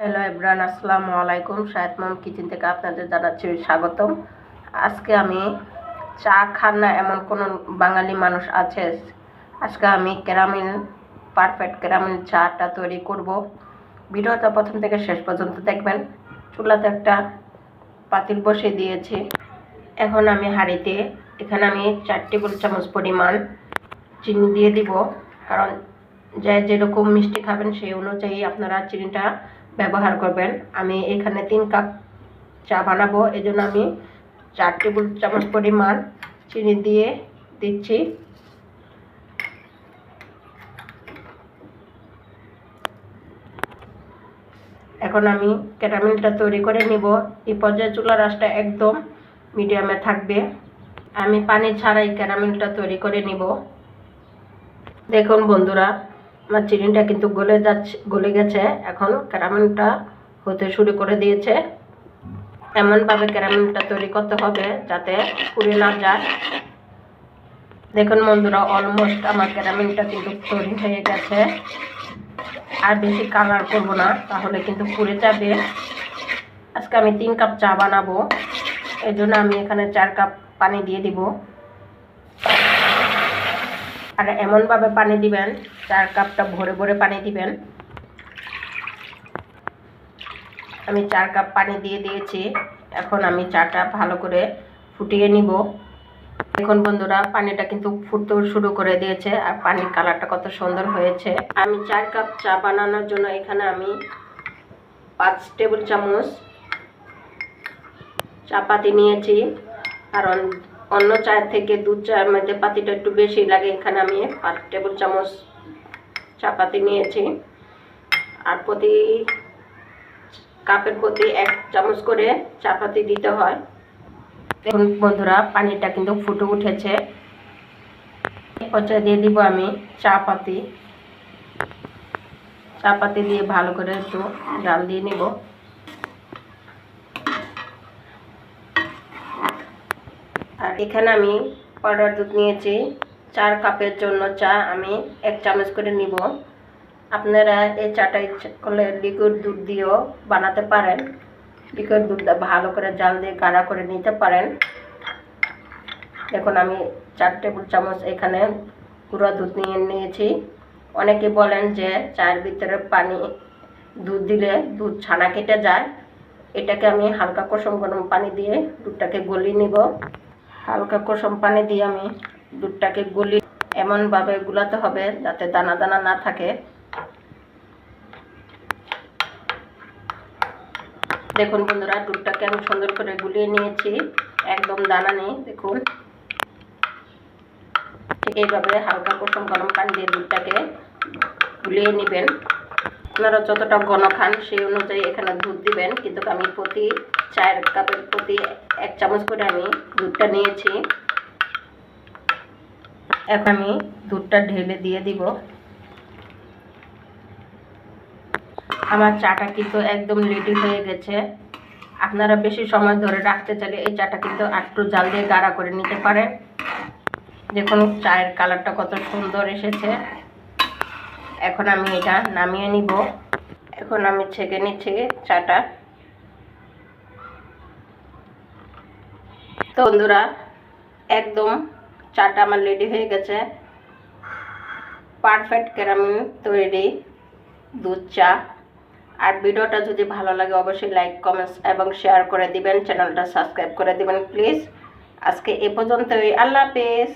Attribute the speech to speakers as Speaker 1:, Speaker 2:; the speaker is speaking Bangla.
Speaker 1: হ্যালো এভরিওয়ান, আসসালামু আলাইকুম। শাহেদ মম কিচেন থেকে আপনাদের জানাচ্ছি স্বাগতম। আজকে আমি চা খান না এমন কোনো বাঙালি মানুষ আছে। আজকে আমি পারফেক্ট ক্যারামেল চাটা তৈরি করব। ভিডিওটা প্রথম থেকে শেষ পর্যন্ত দেখবেন। চুলাতে একটা পাতিল বসিয়ে দিয়েছি। এখন আমি হাঁড়িতে এখানে আমি 4 টেবিল চামচ পরিমাণ চিনি দিয়ে দিব, কারণ যেরকম মিষ্টি খাবেন সেই অনুযায়ী আপনারা চিনিটা ব্যবহার করবেন। আমি এখানে 3 কাপ চা বানাবো, এজন্য আমি 4 টেবিল চামচ পরিমাণ চিনি দিয়ে দিচ্ছি। এখন আমি ক্যারামেলটা তৈরি করে নিব। এই পর্যায়ে চুলার আঁচটা একদম মিডিয়ামে থাকবে। আমি পানি ছাড়াই ক্যারামেলটা তৈরি করে নিব। দেখুন বন্ধুরা, আমার চিনিটা কিন্তু গলে গেছে। এখন ক্যারামেলটা হতে শুরু করে দিয়েছে। এমনভাবে ক্যারামেলটা তৈরি করতে হবে যাতে পুড়ে না যায়। দেখুন বন্ধুরা, অলমোস্ট আমার ক্যারামেলটা কিন্তু তৈরি হয়ে গেছে। আর বেশি কালার করব না, তাহলে কিন্তু পুড়ে যাবে। আজকে আমি 3 কাপ চা বানাবো, এই জন্য আমি এখানে 4 কাপ পানি দিয়ে দিব। আর এমনভাবে পানি দিবেন, 4 কাপটা ভরে ভরে পানি দিবেন। আমি 4 কাপ পানি দিয়ে দিয়েছি। এখন আমি চাটা ভালো করে ফুটিয়ে নিব। দেখুন বন্ধুরা, পানিটা কিন্তু ফুটতে শুরু করে দিয়েছে আর পানির কালারটা কত সুন্দর হয়েছে। আমি 4 কাপ চা বানানোর জন্য এখানে আমি 5 টেবিল চামচ চা পাতি নিয়েছি, কারণ অন্য চায়ের থেকে দুধ চায়ের মধ্যে পাতিটা একটু বেশি লাগে। এখানে আমি 5 টেবিল চামচ চা পাতি নিয়েছি। আর প্রতি কাপের প্রতি 1 চামচ করে চা পাতি দিতে হয়। দেখুন বন্ধুরা, পানিটা কিন্তু ফুটে উঠেছে। পর্যায়ে দিয়ে দিব আমি চা পাতি দিয়ে ভালো করে একটু জাল দিয়ে নিব। আর এখানে আমি পাউডার দুধ নিয়েছি। 4 কাপের জন্য চা আমি 1 চামচ করে নিব। আপনারা এই চাটা ইচ্ছা করলে লিকুইড দুধ দিয়েও বানাতে পারেন। লিকুইড দুধটা ভালো করে জাল দিয়ে গাঢ় করে নিতে পারেন। দেখুন আমি 4 টেবিল চামচ এখানে গুঁড়া দুধ নিয়েছি। অনেকে বলেন যে চায়ের ভিতরে দুধ দিলে দুধ ছানা কেটে যায়। এটাকে আমি হালকা কুসুম গরম পানি দিয়ে দুধটাকে গলিয়ে নিব। হালকা কুসুম পানি দিয়ে আমি দুধটাকে এমনভাবে গুলাতে হবে যাতে দানা দানা না থাকে। দেখুন বন্ধুরা, দুধটাকে আমি সুন্দর করে গুলিয়ে নিয়েছি, একদম দানা নেই। দেখুন ঠিক এইভাবে হালকা কুসুম গরম পানি দিয়ে দুধটাকে গুলিয়ে নেবেন। আপনারা যতটা ঘন খান সেই অনুযায়ী এখানে দুধ দিবেন, কিন্তু আমি প্রতি 4 কাপের প্রতি 1 চামচ করে আমি দুধটা নিয়েছি। এখন আমি দুধটা ঢেলে দিয়ে দিব। আমার চাটা কিন্তু একদম রেডি হয়ে গেছে। আপনারা বেশি সময় ধরে রাখতে চাইলে এই চাটা কিন্তু একটু জাল দিয়ে গাঢ় করে নিতে পারেন। দেখুন চায়ের কালারটা কত সুন্দর এসেছে। এখন আমি এটা নামিয়ে নিব। এখন আমি ছেঁকে নিচ্ছি চাটা। তো বন্ধুরা, একদম চাটা আমার রেডি হয়ে গেছে। পারফেক্ট ক্যারামেল তৈরি দুধ চা। আর ভিডিওটা যদি ভালো লাগে অবশ্যই লাইক, কমেন্টস এবং শেয়ার করে দিবেন। চ্যানেলটা সাবস্ক্রাইব করে দিবেন প্লিজ। আজকে এ পর্যন্তই। আল্লাহ হাফেজ।